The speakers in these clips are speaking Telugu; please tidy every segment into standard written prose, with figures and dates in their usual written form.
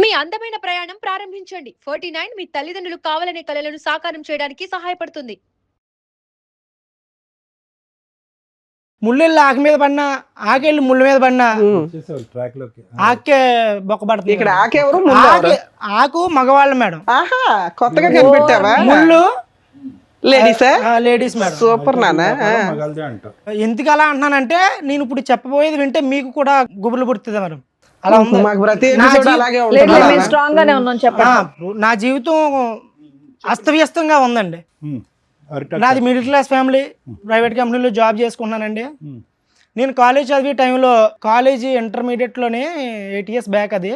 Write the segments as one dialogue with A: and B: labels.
A: మీ అందమైన ప్రయాణం ప్రారంభించండి. 49 మీ తల్లిదండ్రులు కావాలనే కలలను సాకారం చేయడానికి సహాయపడుతుంది.
B: ముళ్ళెళ్ళి ఆకు మీద పడినా, ఆకెళ్ళి ముళ్ళ మీద పడినా ఆకే బొక్కబడుతుంది.
C: ఇక్కడ ఆకెవరు
B: ఆకు మగవాళ్ళు మేడం.
C: ఆహా, కొత్తగా కనిపెట్టావా?
B: ముళ్ళు
C: లేడీసా?
B: Ladies madam.
C: సూపర్ నాన్న.
B: ఎందుకు అలా అంటున్నానంటే నేను ఇప్పుడు చెప్పబోయేది వింటే మీకు కూడా గుబులు పుడుతుంది మేడం. అలా ఉంది.
C: మాకు ప్రతి ఎపిసోడ్ అలాగే
D: స్ట్రాంగ్ గానే ఉన్నాం చెప్పండి.
B: నా జీవితం అస్తవ్యస్తంగా ఉందండి. నాది మిడిల్ క్లాస్ ఫ్యామిలీ, ప్రైవేట్ కంపెనీలో జాబ్ చేసుకున్నానండి. నేను కాలేజ్ చదివే టైంలో కాలేజీ ఇంటర్మీడియట్లోనే 8 years బ్యాక్ అది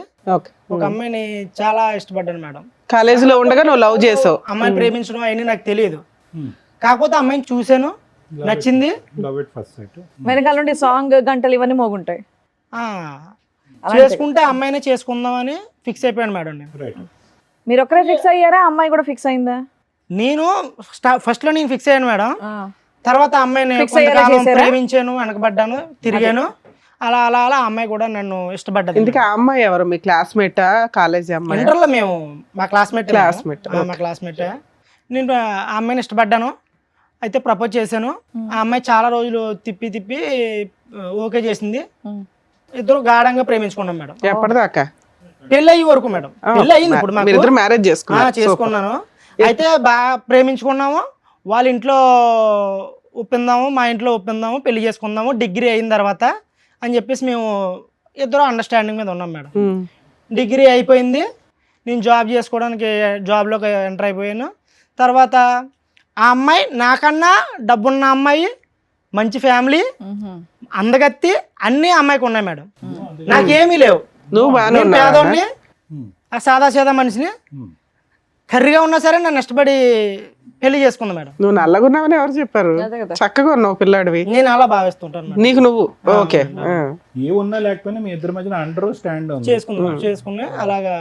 B: ఒక అమ్మాయిని చాలా ఇష్టపడ్డాను మేడం.
C: కాలేజీలో ఉండగా నువ్వు లవ్ చేసావు.
B: అమ్మాయిని ప్రేమించడం అవన్నీ నాకు తెలియదు. కాకపోతే అమ్మాయిని చూశాను, నచ్చింది.
D: వెనకాల నుండి సాంగ్ గంటలు ఇవన్నీ మోగుంటాయి.
B: చేసుకుంటే అమ్మాయినే చేసుకుందామని ఫిక్స్ అయిపోయాను మేడం. నేను
D: మీరు ఒక్కరే ఫిక్స్ అయ్యారా? అమ్మాయి కూడా ఫిక్స్ అయిందా?
B: నేను ఫస్ట్ లో నేను ఫిక్స్ అయ్యాను మేడం. తర్వాత అమ్మాయిని ప్రేమించాను, వెనకబడ్డాను, తిరిగాను. అలా అలా అలా అమ్మాయి కూడా నన్ను ఇష్టపడ్డది.
C: ఇందుకే ఆ అమ్మాయి ఎవరు? మీ క్లాస్మేట్? కాలేజీ అమ్మాయి?
B: ఇంటర్లో మేము మా క్లాస్మేట్. నేను ఆ అమ్మాయిని ఇష్టపడ్డాను. అయితే ప్రపోజ్ చేశాను. ఆ అమ్మాయి చాలా రోజులు తిప్పి తిప్పి ఓకే చేసింది. ఇద్దరు గాఢంగా ప్రేమించుకున్నాం మేడం.
C: ఎప్పటిదాకా?
B: పెళ్ళి అయ్యే వరకు మేడం. పెళ్ళి అయ్యింది. ఇప్పుడు
C: మ్యారేజ్
B: చేసుకున్నాను. అయితే బాగా ప్రేమించుకున్నాము. వాళ్ళ ఇంట్లో ఒప్పిందాము, మా ఇంట్లో ఒప్పిందాము, పెళ్లి చేసుకుందాము డిగ్రీ అయిన తర్వాత అని చెప్పేసి మేము ఇద్దరు అండర్స్టాండింగ్ మీద ఉన్నాం మేడం. డిగ్రీ అయిపోయింది. నేను జాబ్ చేసుకోవడానికి జాబ్లోకి ఎంటర్ అయిపోయాను. తర్వాత ఆ అమ్మాయి నాకన్నా డబ్బున్న అమ్మాయి, మంచి ఫ్యామిలీ, అందగత్తి అన్నీ అమ్మాయికి ఉన్నాయి మేడం. నాకేమీ లేవు. నేను పేదోడిని, ఆ సాదా సీదా మనిషిని. కర్రీగా ఉన్నా సరే నన్ను ఇష్టపడి పెళ్లి చేసుకుంది మేడం.
C: నువ్వు నల్లగున్నావని ఎవరు చెప్పారు? చక్కగా ఉన్నావు పిల్లాడివి.
B: నేను అలా భావిస్తుంటాను.
C: నీకు నువ్వు ఓకే.
E: ఏ ఉన్నా లేకపోయినా మీ ఇద్దరి మధ్యన అండర్ స్టాండ్
B: చేసుకున్నా. అలాగా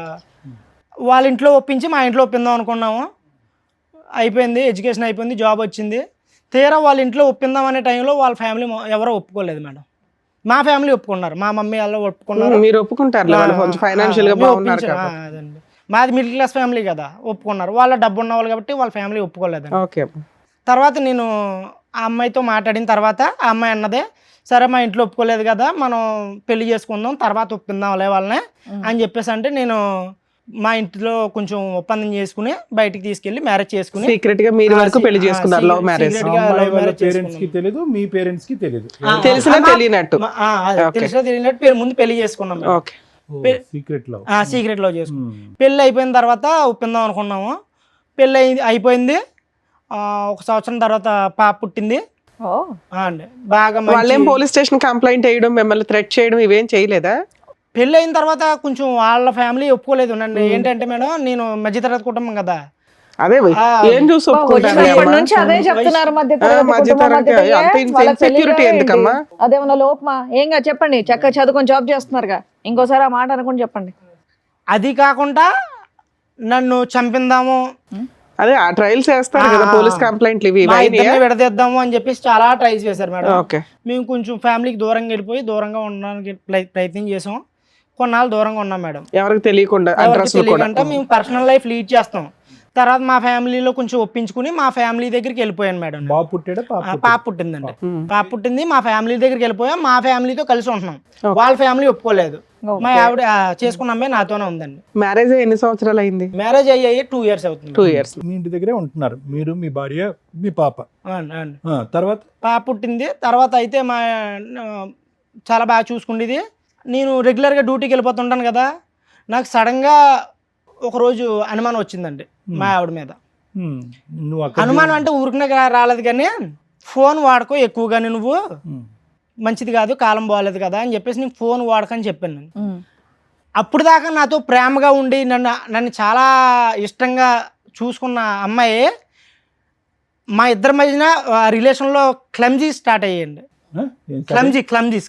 B: వాళ్ళ ఇంట్లో ఒప్పించి మా ఇంట్లో ఒప్పిందాం అనుకున్నాము. అయిపోయింది, ఎడ్యుకేషన్ అయిపోయింది, జాబ్ వచ్చింది. తీరా వాళ్ళ ఇంట్లో ఒప్పిందాం అనే టైంలో వాళ్ళ ఫ్యామిలీ ఎవరో ఒప్పుకోలేదు మేడం. మా ఫ్యామిలీ ఒప్పుకున్నారు, మా మమ్మీ వాళ్ళు ఒప్పుకున్నారు.
C: మీరు ఒప్పుకుంటారు, కొంచెం ఫైనాన్షియల్ గా బాగున్నారు.
B: అదండి, మాది మిడిల్ క్లాస్ ఫ్యామిలీ కదా, ఒప్పుకున్నారు. వాళ్ళ డబ్బు ఉన్న వాళ్ళు కాబట్టి వాళ్ళ ఫ్యామిలీ ఒప్పుకోలేదు. తర్వాత నేను ఆ అమ్మాయితో మాట్లాడిన తర్వాత ఆ అమ్మాయి అన్నదే, సరే మా ఇంట్లో ఒప్పుకోలేదు కదా, మనం పెళ్లి చేసుకుందాం, తర్వాత ఒప్పిందాం వాళ్ళనే అని చెప్పేసి అంటే నేను మా ఇంట్లో కొంచెం ఒప్పందం చేసుకుని బయటికి తీసుకెళ్లి మ్యారేజ్ చేసుకుని
C: సీక్రెట్ గా మీరు వరకు పెళ్లి చేసుకున్నారు. Love marriage.
E: పేరెంట్స్ కి తెలియదు, మీ పేరెంట్స్ కి తెలియదు.
C: తెలిసినా తెలియనట్టు
B: ముందు పెళ్లి చేసుకున్నాం.
E: సీక్రెట్
B: లో చేసుకున్నాం. పెళ్లి అయిపోయిన తర్వాత ఒప్పిందాం అనుకున్నాము. పెళ్లి అయిపోయింది. 1 సంవత్సరం తర్వాత పాప పుట్టింది. బాగా
C: వాళ్ళేం పోలీస్ స్టేషన్ కంప్లైంట్ చేయడం, మిమ్మల్ని థ్రెట్ చేయడం ఇవేం చేయలేదా?
B: పెళ్ళి అయిన తర్వాత కొంచెం వాళ్ళ ఫ్యామిలీ ఒప్పుకోలేదు నన్ను. ఏంటంటే మేడం, నేను మధ్యతరగతి కుటుంబం కదా.
C: అదే ఏం చూసి
D: అదేమన్నా లోపమా? ఏంగా చెప్పండి, చక్కగా చదువుకొని జాబ్ చేస్తున్నారుగా, ఇంకోసారి ఆ మాట అనుకుని చెప్పండి.
B: అది కాకుండా నన్ను చంపిందాము,
C: అదే ఆ ట్రయల్స్ చేస్తారు కదా పోలీస్ కంప్లైంట్లు, ఇవి
B: విడదీద్దాము అని చెప్పేసి చాలా ట్రైల్స్ చేశారు మేడం. మేము కొంచెం ఫ్యామిలీకి దూరంగా వెళ్ళిపోయి దూరంగా ఉండడానికి ప్రయత్నం చేసాం. కొన్నాళ్ళు దూరంగా ఉన్నాం మేడం.
C: ఎవరికి తెలియకుండా
B: మేము పర్సనల్ లైఫ్ లీడ్ చేస్తాం. తర్వాత మా ఫ్యామిలీలో కొంచెం ఒప్పించుకుని మా ఫ్యామిలీ దగ్గరికి వెళ్ళిపోయాను మేడం. పాప పుట్టిందండి. పాప పుట్టింది, మా ఫ్యామిలీ దగ్గరికి వెళ్ళిపోయాం. మా ఫ్యామిలీతో కలిసి ఉంటున్నాం. వాళ్ళ ఫ్యామిలీ ఒప్పుకోలేదు. మా ఆవిడ చేసుకున్న అమ్మాయి నాతోనే ఉందండి.
C: మ్యారేజ్ ఎన్ని సంవత్సరాలు అయింది?
B: మ్యారేజ్ అయ్యాయి 2 years అవుతుంది.
C: 2 years.
E: మీ ఇంటి దగ్గరే ఉంటున్నారు మీరు, మీ భార్య, మీ పాప. తర్వాత
B: పాప పుట్టింది. తర్వాత అయితే మా చాలా బాగా చూసుకుండేది. నేను రెగ్యులర్గా డ్యూటీకి వెళ్ళిపోతుంటాను కదా. నాకు సడన్గా ఒకరోజు అనుమానం వచ్చిందండి మా ఆవిడ మీద. అనుమానం అంటే ఊరికనే రాలేదు, కానీ ఫోన్ వాడుకో ఎక్కువగానే, నువ్వు మంచిది కాదు, కాలం బాగాలేదు కదా అని చెప్పేసి నేను ఫోన్ వాడకని చెప్పాను నేను. అప్పుడు దాకా నాతో ప్రేమగా ఉండి నన్ను చాలా ఇష్టంగా చూసుకున్న అమ్మాయి మా ఇద్దరి మధ్యన రిలేషన్లో క్లమ్జీ స్టార్ట్ అయ్యాయండి.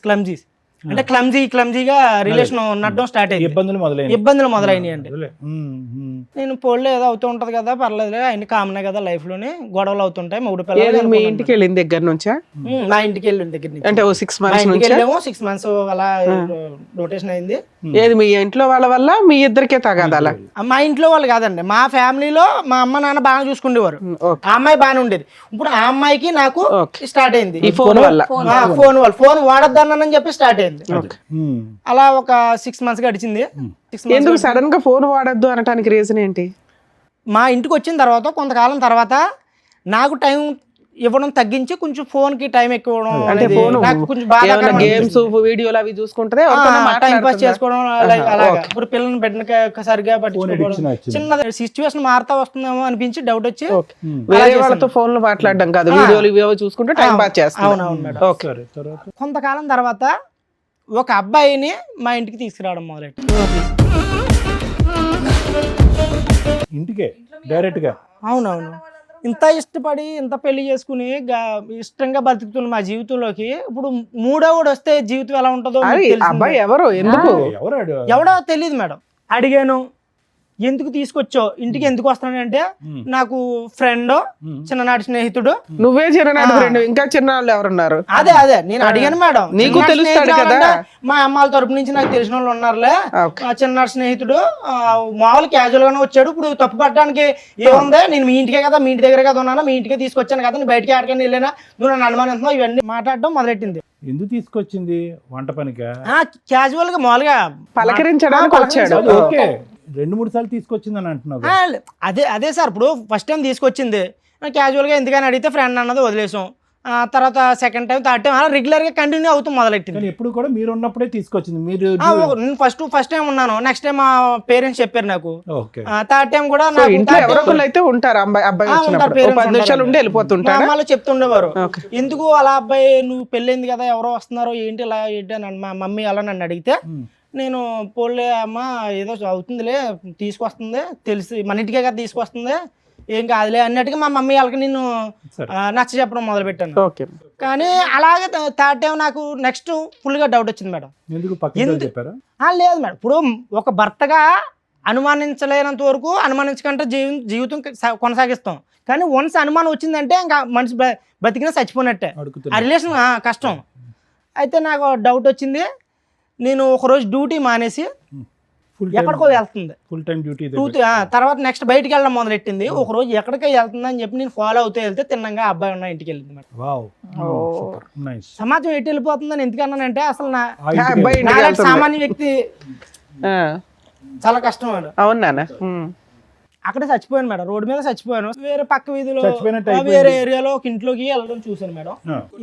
B: క్లమ్జీస్ అంటే క్లమ్జీగా రిలేషన్ నడడం స్టార్ట్ అయ్యింది. ఇబ్బందులు మొదలైనవి అండి. నేను పోల్లో ఏదో అవుతూ ఉంటది కదా, పర్లేదులే, అన్ని కామనే కదా లైఫ్ లోని, గొడవలు అవుతుంటాయి, మూడు
C: ఏది
B: పిల్లలు
C: మీ ఇంటికి వెళ్ళిన దగ్గర నుంచా?
B: మా ఇంటికి వెళ్ళిన దగ్గర నుంచి
C: అంటే ఓ 6
B: మా
C: months
B: ఇంటికి
C: నుంచా?
B: వెళ్ళాము, 6 months అలా రొటేషన్ అయింది.
C: ఏది మీ ఇంట్లో వాళ్ళ వల్ల మీ ఇద్దరికే తగాదాలా?
B: మా ఇంట్లో వాళ్ళు కాదండి, మా ఫ్యామిలీలో మా అమ్మ నాన్న బాగా చూసుకునేవారు,
C: ఓకే.
B: ఆ అమ్మాయి బాగానే ఉండేది. ఇప్పుడు ఆ అమ్మాయికి నాకు
C: ఓకే.
B: స్టార్ట్ అయింది
C: ఈ ఫోన్ వల్ల.
B: ఫోన్ వాడొద్దన్నానని చెప్పి స్టార్ట్ అయింది. అలా ఒక 6 months గడిచింది. 6 months
C: ఎందుకు సడన్ గా ఫోన్ వాడద్దు అనడానికి రీజన్ ఏంటి?
B: మా ఇంటికి వచ్చిన తర్వాత కొంతకాలం తర్వాత నాకు టైం ఇవ్వడం తగ్గించి కొంచెం ఫోన్ కి టైం ఎక్కువ ఇవ్వడం
C: అంటే
B: అనేది
C: ఫోన్
B: నాకు కొంచెం బాధాకరంగా
C: గేమ్స్ వీడియోలు అవి చూసుకుంటే
B: టైం పాస్ చేసుకోవడం అలాగా. ఇప్పుడు పిల్లల్ని పెట్టిన సరిగా పట్టించుకోవడం, చిన్న సిచ్యువేషన్ మారుతా వస్తుందేమో అనిపించి డౌట్ వచ్చి
C: వేరే వాళ్ళతో ఫోన్ లో మాట్లాడడం కాదు, వీడియోలు ఇవేవో చూసుకుంటే టైం పాస్ చేస్తాం.
B: అవునవును మేడం.
C: ఓకే.
B: కొంతకాలం తర్వాత ఒక అబ్బాయిని మా ఇంటికి తీసుకురావడం మొదలెట్టి,
E: ఇంటికే డైరెక్ట్ గా.
B: అవునవును, ఇంత ఇష్టపడి ఇంత పెళ్లి చేసుకుని ఇష్టంగా బతుకుతున్న మా జీవితంలోకి ఇప్పుడు మూడోవాడు వస్తే జీవితం ఎలా ఉంటుందో మీకు తెలిసిందే.
C: అబ్బాయి ఎవరు, ఎందుకు?
B: ఎవడో తెలియదు మేడం. అడిగాను, ఎందుకు తీసుకొచ్చావు ఇంటికి, ఎందుకు వస్తానంటే నాకు ఫ్రెండ్, చిన్ననాటి స్నేహితుడు.
C: నువ్వే చిన్ననాటి ఫ్రెండ్, ఇంకా చిన్న వాళ్ళు ఎవరున్నారు?
B: అదే నేను అడిగాను మేడం.
C: నీకు
B: చిన్ననాటి
C: తెలుస్తాడు
B: స్నేహితుడు
C: కదా.
B: అంటే మా అమ్మాల తరపు నుంచి నాకు తెలిసిన వాళ్ళు ఉన్నారులే.
C: ఓకే.
B: చిన్ననాటి స్నేహితుడు మామూలు క్యాజువల్ గానే వచ్చాడు. ఇప్పుడు తప్పు పట్టడానికి ఏముంది, నేను మీ ఇంటికే కదా, మీ ఇంటి దగ్గర కదా ఉన్నాను, మీ ఇంటికే తీసుకొచ్చాను కదా, నేను బయటికి ఆడకని వెళ్ళినా, నువ్వు నన్ను అనుమానిస్తున్నావు, ఇవన్నీ మాట్లాడడం మొదలెట్టింది.
E: ఎందుకు తీసుకొచ్చింది? వంట పనికా?
B: క్యాజువల్ గా మామూలుగా
C: పలకరించడానికి వచ్చాడు.
E: ఓకే, 2-3 సార్లు తీసుకొచ్చింది అని అంటున్నావు.
B: అదే సార్, ఇప్పుడు ఫస్ట్ టైం తీసుకొచ్చింది క్యాజువల్గా ఎందుకని అడిగితే ఫ్రెండ్ అన్నది వదిలేసాం. తర్వాత సెకండ్ టైం, థర్డ్ టైం అలా రెగ్యులర్గా కంటిన్యూ అవుతూ మొదలెట్టింది.
E: కానీ ఎప్పుడు కూడా మీరు ఉన్నప్పుడే తీసుకొచ్చింది. మీరు
B: నేను ఫస్ట్ టైం ఉన్నాను, నెక్స్ట్ టైం మా పేరెంట్స్ చెప్పారు నాకు.
E: ఓకే.
B: థర్డ్ టైం కూడా
C: ఇంట్లో ఎవరొకళ్ళు అయితే ఉంటారు, అబ్బాయి వచ్చినప్పుడు 10 నిమిషాలు ఉండి వెళ్ళిపోతుంటారు.
B: అమ్మాయిలు చెప్తుండేవారు, ఎందుకు అలా అబ్బాయి నువ్వు పెళ్ళైంది కదా, ఎవరో వస్తున్నారో ఏంటి ఇలా ఏంటి అని మా మమ్మీ అలా నన్ను అడిగితే, నేను పోలే అమ్మ ఏదో అవుతుందిలే, తీసుకొస్తుంది, తెలిసి మన ఇంటికే కదా తీసుకొస్తుంది, ఏం కాదులే అన్నట్టుగా మా మమ్మీ వాళ్ళకి నేను నచ్చ చెప్పడం మొదలు పెట్టాను. కానీ అలాగే థర్డ్ టైం నాకు నెక్స్ట్ ఫుల్ గా డౌట్ వచ్చింది మేడం.
E: చెప్పారా?
B: లేదు మేడం, ఇప్పుడు ఒక భర్తగా అనుమానించలేనంత వరకు అనుమానించకంటే జీవితం కొనసాగిస్తాం. కానీ వన్స్ అనుమానం వచ్చిందంటే ఇంకా మనిషి బతికినా చచ్చిపోయినట్టే, ఆ రిలేషన్ కష్టం. అయితే నాకు డౌట్ వచ్చింది. నేను ఒకరోజు డ్యూటీ మానేసి ఎక్కడికో వెళ్తుంది,
E: ఫుల్ టైం డ్యూటీ.
B: తర్వాత నెక్స్ట్ బయటికి వెళ్ళడం మొదలెట్టింది. ఒక రోజు ఎక్కడికి వెళ్తుంది అని చెప్పి నేను ఫాలో అవుతూ వెళ్తే తిన్నంగా అబ్బాయి ఉన్న ఇంటికి వెళ్ళింది మేడం. సమాజం ఎటు వెళ్ళిపోతుందని ఎందుకన్నానంటే, అసలు సామాన్య వ్యక్తి చాలా కష్టం మేడం.
C: అవునా?
B: అక్కడే చచ్చిపోయాను మేడం, రోడ్డు మీద చచ్చిపోయాను. వేరే పక్క వీధిలో వేరే ఏరియాలో ఒక ఇంట్లోకి వెళ్ళడం చూసాను మేడం.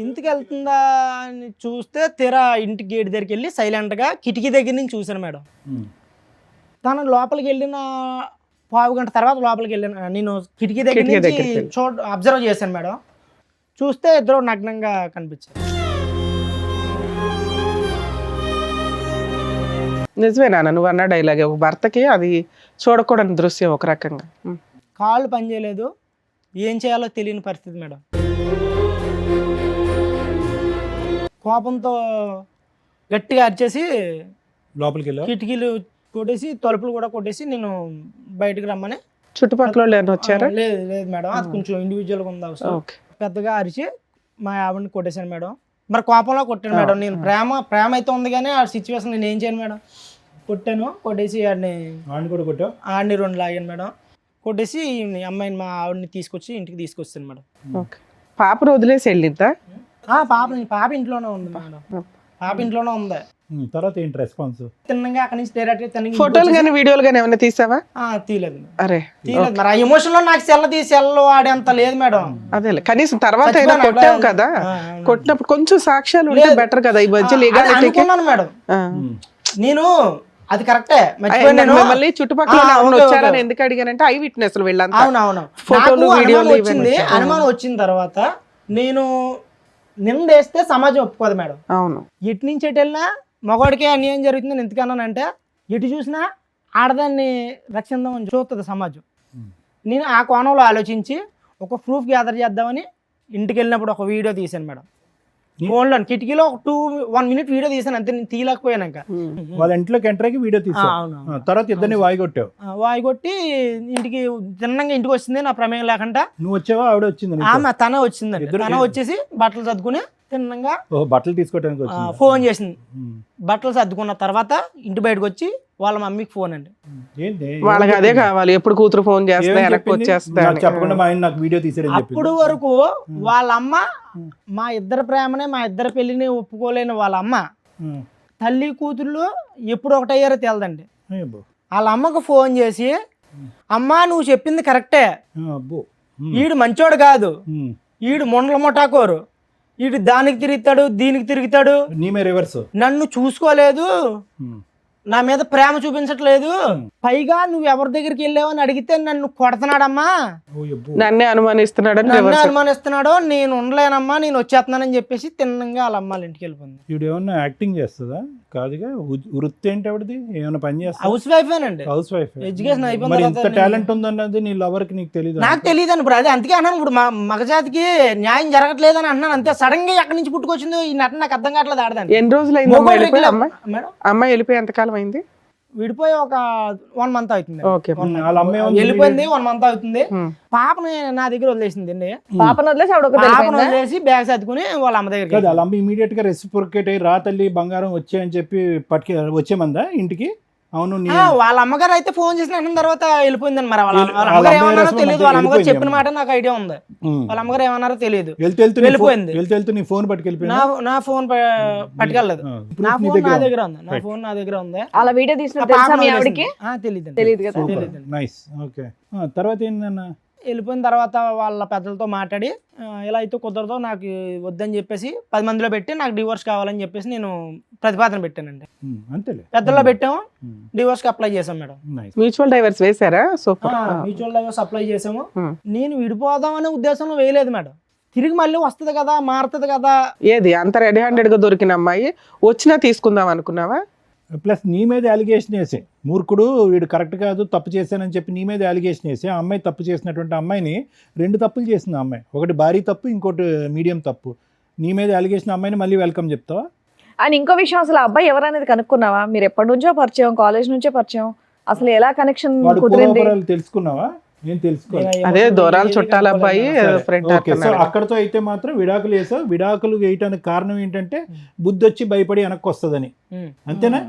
B: ఇంటికి వెళ్తుందా అని చూస్తే తీరా ఇంటి గేట్ దగ్గరికి వెళ్ళి సైలెంట్ గా కిటికీ దగ్గర నుంచి చూసాను మేడం. తను లోపలికి వెళ్ళిన 1/2 గంట తర్వాత లోపలికి వెళ్ళిన నేను కిటికీ దగ్గర నుంచి అబ్జర్వ్ చేశాను మేడం. చూస్తే ఇద్దరు నగ్నంగా కనిపించారు.
C: నిజమేనా నువ్వు అన్న డైలాగ్? ఒక భర్తకి అది చూడకూడని దృశ్యం ఒక రకంగా.
B: కాళ్ళు పనిచేయలేదు, ఏం చేయాలో తెలియని పరిస్థితి మేడం. కోపంతో గట్టిగా అరిచేసి
E: లోపలికి వెళ్ళి
B: కిటికీలు కొట్టేసి తలుపులు కూడా కొట్టేసి నేను బయటకు రమ్మని.
C: చుట్టుపక్కల వచ్చారా?
B: లేదు మేడం, అది కొంచెం ఇండివిజువల్గా ఉంది అవసరం. పెద్దగా అరిచి మా ఆవిడని కొట్టేశాను మేడం. మరి కోపంలో కొట్టాను మేడం. నేను ప్రేమ అయితే ఉంది కానీ ఆ సిచ్యువేషన్ నేను ఏం చేయను మేడం. కొట్టాను, కొట్టేసి ఆడిని కూడా కొట్టాను, ఆడిని 2 లాగాను మేడం. కొట్టేసి అమ్మాయిని మా ఆవిడని తీసుకొచ్చి ఇంటికి తీసుకొచ్చాను మేడం.
C: పాపను వదిలేసి వెళ్ళిద్దా?
B: పాప ఇంట్లోనే ఉంది మేడం, పాప ఇంట్లోనే ఉంది.
E: తర్వాత ఏంటి రెస్పాన్స్?
B: తిన్నగా అక్కడి నుంచి డైరెక్ట్
C: ఫోటోలు కానీ వీడియోలు కానీ ఏమైనా తీసావా?
B: తీయలేదు.
C: అరే
B: తీయలేదు మరి, ఆ ఎమోషన్ లో నాకు సెల్ వాడేంత లేదు మేడం.
C: అదే కనీసం తర్వాత అయినా కొట్టావు కదా, కొట్టినప్పుడు కొంచెం సాక్ష్యాలు ఉంటే బెటర్ కదా. ఈ మధ్య
B: అనుకున్నాను మేడం నేను, అది కరెక్టే.
C: మిమ్మల్ని చుట్టుపక్కల వచ్చారని ఎందుకు అడిగానంటే ఐ విట్నెస్ వీళ్ళంతా.
B: అవునవును,
C: ఫోటోలు వీడియోలు
B: వచ్చింది. అనుమానం వచ్చిన తర్వాత నేను నిందేస్తే సమాజం ఒప్పుకోదు మేడం.
C: అవును,
B: ఎటు నుంచి ఎటు వెళ్ళినా మగవాడికే అన్యాయం జరుగుతుందని ఎందుకన్నానంటే, ఎటు చూసినా ఆడదాన్ని రక్షిద్దామని చూస్తుంది సమాజం. నేను ఆ కోణంలో ఆలోచించి ఒక ప్రూఫ్ గ్యాదర్ చేద్దామని ఇంటికి వెళ్ళినప్పుడు ఒక వీడియో తీశాను మేడం. ఫోన్లో కిటికీలో ఒక 1 minute వీడియో తీసాను అంతే, నేను తీయలేకపోయాను.
E: వాళ్ళ ఇంట్లోకి ఎంటర్ అయ్యి వీడియో తీసావు.
B: అవును.
E: తర్వాత ఇద్దరిని వాయి కొట్టావు.
B: వాయి కొట్టి ఇంటికి తిన్నంగా ఇంటికి వచ్చింది నా ప్రమేయం లేకుండా.
E: నువ్వు వచ్చావా ఆవిడ వచ్చింది?
B: ఆమె తనే వచ్చిందండి. తనే వచ్చేసి బట్టలు సర్దుకుని తిన్నంగా
E: బట్టలు తీసుకోవడానికి వచ్చింది.
B: ఫోన్ చేసింది. బట్టలు సర్దుకున్న తర్వాత ఇంటి బయటకు వచ్చి వాళ్ళ మమ్మీకి ఫోన్ అండి.
E: ఏంటి
C: వాళ్ళకి అదే కావాలి, ఎప్పుడు కూతురు ఫోన్ చేస్తా వెనక్కి వచ్చేస్తా
E: నాకు చెప్పకుండా మా ఆయన నాకు వీడియో తీసాడని చెప్పి.
B: అప్పుడు వరకు వాళ్ళ అమ్మ మా ఇద్దరి ప్రేమనే, మా ఇద్దరి పెళ్లిని ఒప్పుకోలేని వాళ్ళ అమ్మ తల్లి కూతుళ్ళు ఎప్పుడు ఒకటయ్యారో తెలదండి. వాళ్ళ అమ్మకు ఫోన్ చేసి, అమ్మా నువ్వు చెప్పింది కరెక్టే, ఈడు మంచోడు కాదు, ఈడు మొండల మొటాకోరు, ఈడు దానికి తిరుగుతాడు దీనికి తిరుగుతాడు, నన్ను చూసుకోలేదు, నా మీద ప్రేమ చూపించట్లేదు, పైగా నువ్వు ఎవరి దగ్గరికి వెళ్ళావని అడిగితే నన్ను కొడుతున్నాడమ్మా,
C: నన్నే అనుమానిస్తున్నాడు,
B: నేను ఉండలేనమ్మా, నేను వచ్చేస్తున్నానని చెప్పేసి తిన్నంగా వాళ్ళ అమ్మాళ్ళ ఇంటికి వెళ్ళిపోయింది.
E: ఇప్పుడు ఏమన్నా యాక్టింగ్ చేస్తుందా? కాదుగా, వృత్తి ఏంటి ఆవిడది? ఏమైనా పని చేస్తా?
B: హౌస్ వైఫేనండి.
E: House wife.
B: ఎడ్యుకేషన్
E: మరి ఇంత టాలెంట్ ఉందన్నది నీ లవర్ కి నీకు తెలియదు?
B: నాకు తెలియదు ఇప్పుడు. అదే అందుకే అన్నాను, ఇప్పుడు మగజాతికి న్యాయం జరగట్లేదు అని అన్నాను అంతే. సడన్ గా ఎక్కడి నుంచి పుట్టుకొచ్చిందో ఈ నటన నాకు అర్థం కావట్లేదు. ఆడదాన్ని
C: ఎన్ని రోజులు అయింది అమ్మాయి వెళ్ళిపోయి? ఎంతకాలం అయింది?
B: విడిపోయి ఒక 1 month అవుతుంది.
E: వెళ్ళిపోయింది
B: 1 month అవుతుంది. పాపని నా దగ్గర వదిలేసింది.
D: పాపను
B: వదిలేసి బ్యాగ్ సర్దుకుని వాళ్ళ అమ్మ దగ్గర.
E: వాళ్ళ అమ్మ ఇమీడియట్ గా రెసిప్రొకేట్ అయ్యి రా తల్లి బంగారం వచ్చాయని చెప్పి వచ్చేమందా ఇంటికి? అవును.
B: వాళ్ళ అమ్మగారు అయితే ఫోన్ చేసిన అన్న తర్వాత వెళ్ళిపోయిందని. మరి వాళ్ళ అమ్మగారు ఏమన్నారో తెలియదు. వాళ్ళ అమ్మగారు చెప్పిన మాట నాకు ఐడియా ఉంది. వాళ్ళ అమ్మగారు ఏమన్నారో తెలియదు. వెళ్ళిపోయింది.
E: నీ ఫోన్ పట్టుకెళ్ళిపోయింది.
B: నా ఫోన్ పట్టుకెళ్ళలేదు. నా ఫోన్ నా దగ్గర ఉంది. నా ఫోన్ నా దగ్గర ఉంది.
D: అలా వీడియో తీసిన తెలియదు కదా.
E: నైస్. ఓకే. తర్వాత ఏంటన్నా?
B: వెళ్ళిపోయిన తర్వాత వాళ్ళ పెద్దలతో మాట్లాడి ఇలా అయితే కుదరదు, నాకు వద్దని చెప్పేసి 10 మందిలో పెట్టి నాకు డివోర్స్ కావాలని చెప్పేసి నేను ప్రతిపాదన పెట్టానండి.
E: అంతేలే.
B: పెద్దల్లో పెట్టాము, డివోర్స్ కి అప్లై చేసాం మేడం.
C: మ్యూచువల్ డైవర్స్ వేసారా? సూపర్.
B: మ్యూచువల్ డైవర్స్ అప్లై చేసాము. నేను విడిపోదాం అనే ఉద్దేశంలో వేయలేదు మేడం. తిరిగి మళ్ళీ వస్తుంది కదా, మారుతుంది కదా.
C: ఏది అంత రెడీ హ్యాండెడ్ గా దొరికిన అమ్మాయి వచ్చినా తీసుకుందాం అనుకున్నావా?
E: ప్లస్ నీ మీద అలిగేషన్ వేసే మూర్ఖుడు వీడు కరెక్ట్ కాదు, తప్పు చేశానని చెప్పి నీ మీద అలిగేషన్ వేసి ఆ అమ్మాయి తప్పు చేసినటువంటి అమ్మాయిని 2 తప్పులు చేసింది. ఆ అమ్మాయి ఒకటి భారీ తప్పు, ఇంకోటి మీడియం తప్పు. నీ మీద అలిగేషన్ అమ్మాయిని మళ్ళీ వెల్కమ్ చెప్తావా?
D: అండ్ ఇంకో విషయం, అసలు అబ్బాయి ఎవరనేది కనుక్కున్నావా? మీరు ఎప్పటి నుంచో పరిచయం, కాలేజ్ నుంచే పరిచయం, అసలు ఎలా కనెక్షన్ కుదిరింది
E: తెలుసుకున్నావా? నేను తెలుసుకోవాలి.
C: అదే దూరాలు చుట్టాల అబ్బాయి ఫ్రెండ్.
E: అక్కడతో అయితే మాత్రం విడాకులు వేసావు. విడాకులు వేయటానికి కారణం ఏంటంటే బుద్ధి వచ్చి భయపడి వెనక్కి వస్తుందని, అంతేనా?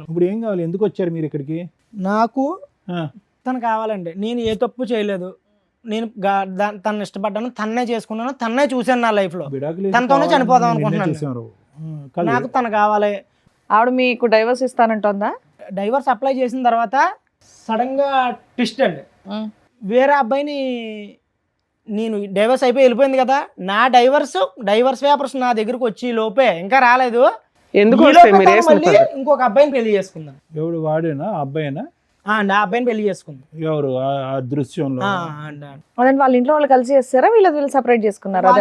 E: ఇప్పుడు ఏం కావాలి? ఎందుకు వచ్చారు మీరు ఇక్కడికి?
B: నాకు తను కావాలండి. నేను ఏ తప్పు చేయలేదు. నేను తను ఇష్టపడ్డాను, తన్నే చేసుకున్నాను, తన్నే చూశాను నా లైఫ్ లో. తనతోనే చనిపోదాం అనుకుంటున్నాను. నాకు తను కావాలి.
D: ఆవిడ మీకు డైవర్స్ ఇస్తానంటుందా?
B: డైవర్స్ అప్లై చేసిన తర్వాత సడన్ గా ట్విస్ట్ అండి. వేరే అబ్బాయిని, నేను డైవర్స్ అయిపోయి వెళ్ళిపోయింది కదా, నా డైవర్స్ పేపర్స్ నా దగ్గరకు వచ్చి లోపే ఇంకా రాలేదు. ఇంకొక అబ్బాయిని పెళ్లి చేసుకుందాం.
E: ఎవడు? వాడేనా? అబ్బాయినా?
B: నా అబ్బాయిని పెళ్లి చేసుకుందాం.
E: ఎవరు ఆ దృశ్యంలో?
D: వాళ్ళ ఇంట్లో వాళ్ళు కలిసి చేస్తారా, వీళ్ళు సెపరేట్ చేసుకున్నారా?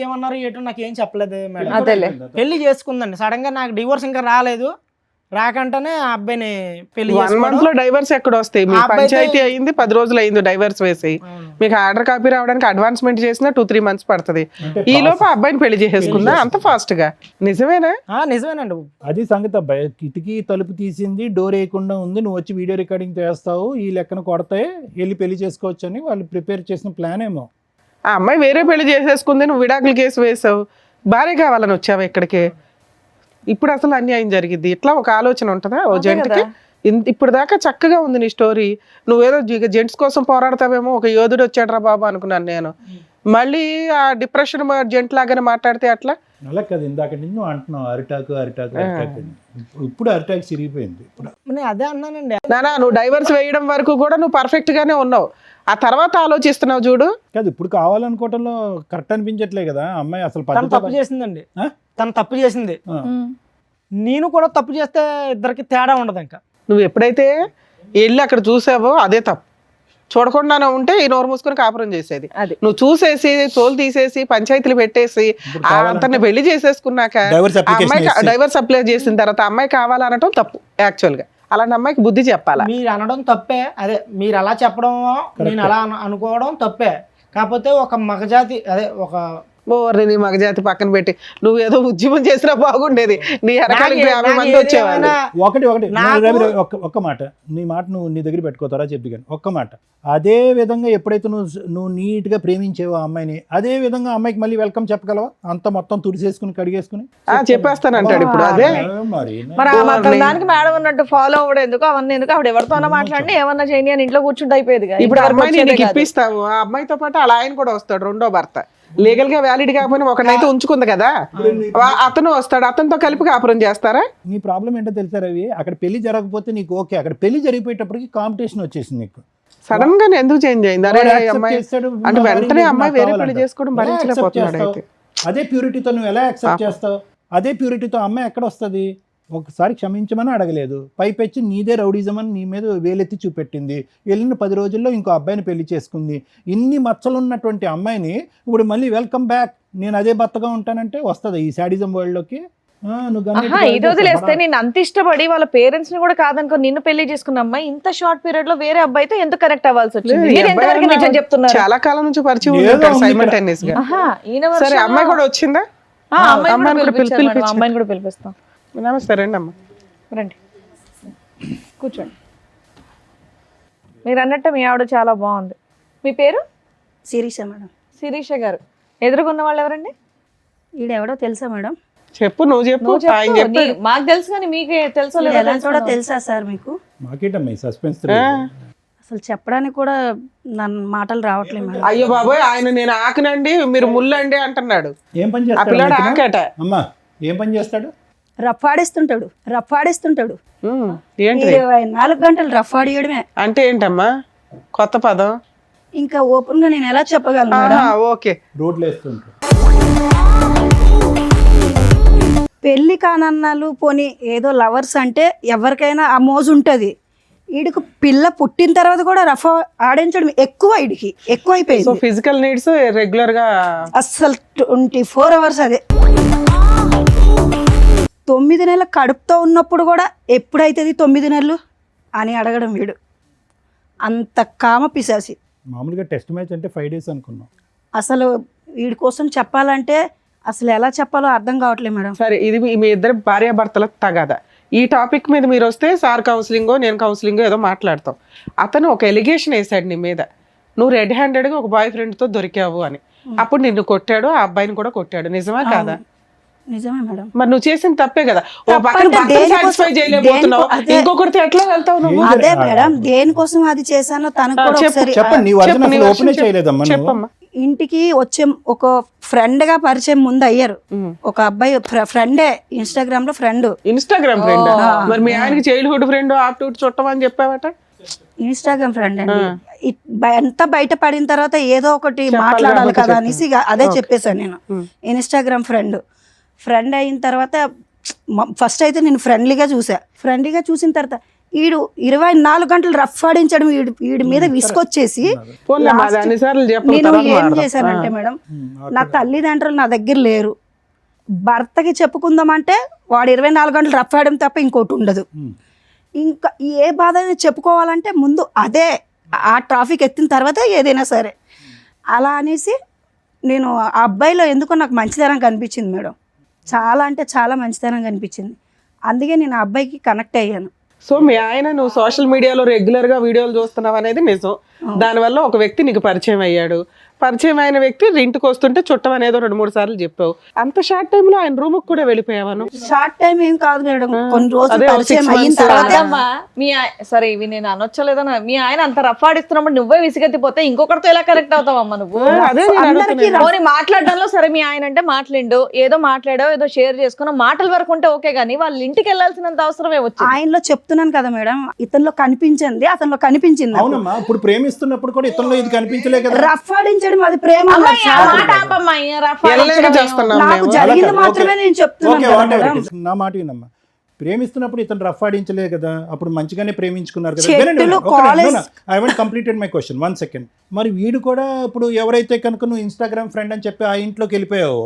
B: ఏమన్నారు ఏటో నాకు ఏం చెప్పలేదు మేడం. పెళ్లి చేసుకుందండి. సడన్ గా నాకు డివోర్స్ ఇంకా రాలేదు. రాకంటేనే ఆ అబ్బాయిని పెళ్లి
C: 1 month లో డైవర్స్ ఎక్కడ వస్తాయి? మీ పంచాయతీ అయింది 10 రోజులు అయింది డైవర్స్ వేసి. మీకు ఆర్డర్ కాపీ రావడానికి అడ్వాన్స్మెంట్ చేసినా 2-3 months పడుతుంది. ఈ లోపు అబ్బాయిని పెళ్లి చేసేసుకుందా అంత ఫాస్ట్ గా? నిజమేనా?
B: నిజమేనండి.
E: అది సంగతి. అబ్బాయి కిటికీ తలుపు తీసింది, డోర్ వేయకుండా ఉంది, నువ్వు వచ్చి వీడియో రికార్డింగ్ చేస్తావు, ఈ లెక్కన కొడతాయి, వెళ్ళి పెళ్లి చేసుకోవచ్చు అని వాళ్ళు ప్రిపేర్ చేసిన ప్లాన్ ఏమో.
C: ఆ అమ్మాయి వేరే పెళ్లి చేసేసుకుంది, నువ్వు విడాకుల కేసు వేసావు, భార్య కావాలని వచ్చావు ఇక్కడికి. ఇప్పుడు అసలు అన్యాయం జరిగింది. ఇట్లా ఒక ఆలోచన ఉంటుందా ఓ జంటకి? ఇప్పుడు దాకా చక్కగా ఉంది నీ స్టోరీ. నువ్వేదో జెంట్స్ కోసం పోరాడతావేమో, ఒక యోధుడు వచ్చాడు రా బాబు అనుకున్నాను నేను. మళ్ళీ ఆ డిప్రెషన్ జెంట్ లాగానే మాట్లాడితే అట్లా?
E: అలా కదా, ఇందాక నుంచి అంటున్నావు అరిటాకు. ఇప్పుడు అరిటాకు చిరిగిపోయింది.
B: అదే అన్నానండి.
C: నానా, నువ్వు డైవర్స్ వేయడం వరకు కూడా నువ్వు పర్ఫెక్ట్ గానే ఉన్నావు. ఆ తర్వాత ఆలోచిస్తున్నావు చూడు.
E: కాదు, ఇప్పుడు కావాలనుకోవటంలో కరెక్ట్ అనిపించట్లే కదా. అమ్మాయి అసలు
B: తప్పు చేసిందండి. తను తప్పు చేసింది, నేను కూడా తప్పు చేస్తే ఇద్దరికి తేడా ఉండదు. ఇంకా
C: నువ్వు ఎప్పుడైతే వెళ్ళి అక్కడ చూసావో అదే తప్పు. చూడకుండానే ఉంటే ఈ నోరు మూసుకొని కాపురం చేసేది. నువ్వు చూసేసి తోలు తీసేసి పంచాయతీలు పెట్టేసి అంతని పెళ్లి చేసేసుకున్నాక అమ్మాయి డైవర్స్ అప్లై చేసిన తర్వాత అమ్మాయి కావాలనటం తప్పు. యాక్చువల్ గా అలాంటి అమ్మాయికి బుద్ధి చెప్పాలా?
B: మీరు అనడం తప్పే. అదే మీరు అలా చెప్పడం, నేను అలా అనుకోవడం తప్పే. కాకపోతే ఒక మగజాతి, అదే ఒక
C: ఓర్ని నీ మగజాతి పక్కన పెట్టి నువ్వు ఏదో ఉద్యమం చేసినా బాగుండేది, నీ వెనకాలకి 50 మంది వచ్చేవాళ్ళు.
E: ఒకటి
B: నాకు-
E: రవి, ఒక్క మాట నీ మాట నువ్వు నీ దగ్గర పెట్టుకోతారా చెప్పి కానీ ఒక్క మాట. అదే విధంగా ఎప్పుడైతే నువ్వు నీట్గా ప్రేమించేవో ఆ అమ్మాయిని, అదే విధంగా అమ్మాయికి మళ్ళీ వెల్కమ్ చెప్పగలవా? అంత మొత్తం తుడిసేసుకుని కడిగేసుకుని
C: చెప్పేస్తానంటాడు ఇప్పుడు. అదే
E: మరి
D: మరి ఆ మాత్రం దానికి మేడం ఉన్నట్టు ఫాలో అవ్వడం ఎందుకు, అవన్నీ ఎందుకు? ఆవిడ ఎవరితోనో మాట్లాడి ఏమన్నా చేయని అని ఇంట్లో కూర్చుంటే అయిపోయేది.
C: ఇప్పుడు అమ్మాయిని నీకు ఇప్పిస్తాము, ఆ అమ్మాయితో పాటు అలా ఆయన కూడా వస్తాడు, రెండో భర్త. లీగల్ గా వ్యాలిడ్ కాకపోయినా ఒకనైతే ఉంచుకుంది కదా, అతను వస్తాడు, అతనితో కలిపి కాపురం చేస్తారా?
E: నీ ప్రాబ్లం ఏంటో తెలుసా రవి, అక్కడ పెళ్లి జరగకపోతే నీకు ఓకే, అక్కడ పెళ్లి జరిగిపోయేటప్పటికి కాంపిటీషన్ వచ్చేసింది నీకు.
C: సడన్ గా ఎందుకు చేంజ్ అయింది? అరే
E: వాడు accept
C: అమ్మాయి
E: చేస్తాడు,
C: అంటే
E: నా
C: వెంటనే
E: భార్య
C: అమ్మాయి
E: నాకు
C: వేరే
E: కావాలంట.
C: పెళ్లి చేసుకోవడం
E: ఎలా accept
C: భరించలేకపోతున్నాడు
E: చేస్తావు?
C: అయితే.
E: అదే ప్యూరిటీతో నువ్వు ఎలా యాక్సెప్ట్ చేస్తావు? అదే ప్యూరిటీతో అమ్మాయి ఎక్కడ వస్తుంది? ఒకసారి క్షమించమని అడగలేదు, పైపెచ్చి నీదే రౌడీజం అని నీ మీద వేలెత్తి చూపెట్టింది. వెళ్ళిన 10 రోజుల్లో ఇంకో అబ్బాయిని పెళ్లి చేసుకుంది. ఇన్ని మచ్చలున్నటువంటి అమ్మాయిని ఇప్పుడు మళ్ళీ వెల్కమ్ బ్యాక్, నేను అదే భర్తగా ఉంటానంటే వస్తుంది ఈ శాడిజం వరల్డ్లోకి?
D: ఇది వదిలేస్తే నేను అంత ఇష్టపడి వాళ్ళ పేరెంట్స్ ని కూడా కాదనుకో నిన్ను పెళ్లి చేసుకున్న అమ్మాయి ఇంత షార్ట్ పీరియడ్ లో వేరే అబ్బాయితో ఎందుకు కనెక్ట్ అవ్వాల్సి వచ్చింది?
C: లేదు,
D: మీరు
C: ఈ
D: ఎంతవరకు
C: అబ్బాయి
D: నిజం చెప్తున్నారు?
C: చాలా కాలం నుంచి పరిచయం
E: ఏదో
C: ఉంటారు
E: ఉంది
C: simultaneous గా.
D: ఈయన
C: సరే
D: version
C: అమ్మాయి
D: లో-
C: కూడా వచ్చిందా?
D: అమ్మాయిని
C: అమ్మాయిని
D: కూడా
C: కూడా
D: పిలిపించారు మేడం,
C: పిలిపించు.
D: అమ్మాయిని కూడా పిలిపిస్తాం.
C: నమస్తే రండి అమ్మ.
D: రండి కూర్చోండి. మీరు అన్నట్టు మీ ఆవిడ చాలా బాగుంది. మీ పేరు?
F: శిరీష మేడం.
D: శిరీష గారు. ఎదురుగున్న వాళ్ళు ఎవరండి?
F: ఈడెవడో తెలుసా మేడం?
C: చెప్పు, నువ్వు చెప్పు.
D: నువ్వు చెప్పు.
C: ఆయన చెప్పు.
D: మాకు తెలుసు కానీ మీకే తెలుసో లేదో
F: ఎలాంటి కూడా
D: తెలుసుకుందాం.
F: తెలుసా సార్ మీకు?
E: మాకేటమ్మా ఈ సస్పెన్స్?
F: అసలు చెప్పడానికి కూడా నన్ను మాటలు రావట్లేదు మేడం.
C: అయ్యో బాబోయ్, ఆయన నేను ఆకనండి మీరు ముల్లండి అంటున్నాడు.
E: ఏం పని
C: ఆ పిల్లాడు
E: చేస్తాడు
C: ఆకట.
E: అమ్మా? ఏం పని చేస్తాడు?
F: రఫాడిస్తుంటాడు.
C: ఏంటి
F: 24 గంటలు రఫాడియడమే.
C: అంటే ఏంటమ్మా కొత్త పదం?
F: ఇంకా ఓపెన్ గా నేను ఎలా చెప్పగలను మేడం?
C: ఓకే.
E: రోడ్లు వేస్తుంటాడు.
F: పెళ్లి కానన్నాలు పోనీ ఏదో లవర్స్ అంటే ఎవరికైనా ఆ మోజు ఉంటది. వీడికి పిల్ల పుట్టిన తర్వాత కూడా రఫా ఆడించడం ఎక్కువ, వీడికి ఎక్కువ
C: సో
F: అయిపోయింది.
C: ఫిజికల్ నీడ్స్ రెగ్యులర్ గా
F: అస్సలు 24 అవర్స్ అదే. 9 నెలల కడుపుతో ఉన్నప్పుడు కూడా ఎప్పుడైతుంది 9 నెలలు అని అడగడం వీడు. అంత కామ పిశాసి.
E: మామూలుగా టెస్ట్ మ్యాచ్ అంటే 5 days అనుకున్నాం.
F: అసలు వీడి కోసం చెప్పాలంటే అసలు ఎలా చెప్పాలో అర్థం కావట్లేదు మేడం.
C: సరే, ఇది మీ ఇద్దరు భార్యాభర్తల తగాదా. ఈ టాపిక్ మీద మీరు వస్తే సార్ కౌన్సిలింగో నేను కౌన్సిలింగో ఏదో మాట్లాడతాం. అతను ఒక ఎలిగేషన్ వేసాడు నీ మీద, నువ్వు రెడ్ హ్యాండెడ్గా ఒక బాయ్ ఫ్రెండ్తో దొరికావు అని. అప్పుడు నిన్ను కొట్టాడు, ఆ అబ్బాయిని కూడా కొట్టాడు. నిజమా కాదా?
F: నిజమే మేడం.
C: మరి నువ్వు చేసిన తప్పే కదా. ఓ పక్కన
F: తప్పంటే
C: భర్తను
F: దేనికోసం-
C: సాటిస్ఫై చేయలేకపోతున్నావు,
F: అదే.
C: ఇంకొకరితో ఎట్లా వెళ్తావు నువ్వు?
F: అదే మేడం, దేనికోసం అది చేశానో తనకు కూడా
C: చెప్పు,
F: ఒకసారి
E: చెప్పండి, నీ వర్జన్
C: చెప్పు, నీ
E: అసలు
C: version
E: ఓపెనే
C: చెప్పు.
E: చేయలేదమ్మా నువ్వు.
C: చెప్పమ్మా.
F: ఇంటికి వచ్చే ఒక ఫ్రెండ్ గా పరిచయం ముందు అయ్యారు. ఒక అబ్బాయి ఫ్రెండే, ఇన్స్టాగ్రామ్ లో ఫ్రెండ్.
C: Instagram friend? మరి మీ ఆయనకి చైల్డ్హుడ్ ఫ్రెండ్ ఆప్టూట్ చుట్టం అని చెప్పావట.
F: ఇన్స్టాగ్రామ్ ఫ్రెండ్ అండి. ఎంత బయట పడిన తర్వాత ఏదో ఒకటి మాట్లాడాలి కదా అనేసి ఇక అదే చెప్పేశాను నేను. ఇన్స్టాగ్రామ్ ఫ్రెండ్ అయిన తర్వాత ఫస్ట్ అయితే నేను ఫ్రెండ్లీగా చూసిన తర్వాత వీడు 24 గంటలు రఫ్ ఆడించడం వీడి మీద విసుకొచ్చేసి
C: పోన్లే, మాది అన్నిసార్లు చెప్పు,
F: నేను
C: తర్వాత
F: ఏం
C: మాట్లాడదాం.
F: చేశానంటే మేడం, నా తల్లిదండ్రులు నా దగ్గర లేరు, భర్తకి చెప్పుకుందామంటే వాడు 24 గంటలు రఫ్ ఆడడం తప్ప ఇంకోటి ఉండదు. ఇంకా ఏ బాధ అయినా చెప్పుకోవాలంటే ముందు అదే, ఆ ట్రాఫిక్ ఎత్తిన తర్వాత ఏదైనా సరే. అలా అనేసి నేను ఆ అబ్బాయిలో ఎందుకో నాకు మంచితనం కనిపించింది మేడం. చాలా అంటే చాలా మంచితనం కనిపించింది. అందుకే నేను ఆ అబ్బాయికి కనెక్ట్ అయ్యాను.
C: సో మీ ఆయన నువ్వు సోషల్ మీడియాలో రెగ్యులర్ గా వీడియోలు చూస్తున్నావు అనేది నిజం. దానివల్ల ఒక వ్యక్తి నీకు పరిచయం అయ్యాడు. పరిచయం అయిన వ్యక్తి ఇంటికి వస్తుంటే చుట్టం అనేదో 2-3 సార్లు చెప్పావు. అంత షార్ట్ టైమ్ లో ఆయన రూమ్ కూడా వెళ్ళిపోయావా నువ్వు?
F: షార్ట్ టైం ఏం కాదు మేడం, కొన్ని రోజులు
C: అదే,
F: పరిచయం
C: 6
F: అయిన
C: months
F: తర్వాత
D: కాదమ్మా, సరే ఇవి నేను అనొచ్చలేదన్నా, మీ ఆయన అంత రఫ్ ఆడిస్తున్నప్పుడు నువ్వే విసిగెత్తిపోతే ఇంకొకరితో ఎలా కనెక్ట్ అవుతావమ్మా నువ్వు?
C: అదే నేను
F: అందరికీ
C: అడుగుతున్నాను.
D: పోనీ మాట్లాడడంలో సరే మీ ఆయన అంటే మాట్లాడు, ఏదో మాట్లాడావు, ఏదో షేర్ చేసుకున్నావు, మాటల వరకు ఉంటే ఓకే, కానీ వాళ్ళ ఇంటికి వెళ్ళాల్సినంత అవసరమే వచ్చింది.
F: ఆయనలో చెప్తున్నాను కదా మేడం, ఇతనిలో కనిపించింది, అతనిలో కనిపించింది.
E: అవునమ్మా, ఇప్పుడు ప్రేమిస్తున్నప్పుడు కూడా ఇతరులో ఇది కనిపించలే కదా.
F: రఫ్ ఆడించడం అది ప్రేమ
D: అమ్మాయి, ఆ
F: కాదు.
D: మాట ఆపమ్మా, ఈ రఫ్
C: ఎల్లగా
D: ఆడించడం
C: చేస్తున్నాం
F: నాకు
C: మేము.
F: జరిగింది
E: ఓకే,
F: మాత్రమే నేను చెప్తున్నాను
E: ఓకే,
F: కదా
E: whatever
F: మేడం.
E: it is. నా మాట వినమ్మా, ప్రేమిస్తున్నప్పుడు ఇతను రఫ్ ఆడించలే కదా, అప్పుడు మంచిగానే ప్రేమించుకున్నారు కదా.
F: చెట్టులు, college-
E: I want completed my question, 1 second. మరి వీడు కూడా ఇప్పుడు ఎవరైతే కనుక నువ్వు ఇన్స్టాగ్రామ్ ఫ్రెండ్ అని చెప్పి ఆ ఇంట్లోకి వెళ్ళిపోయావో,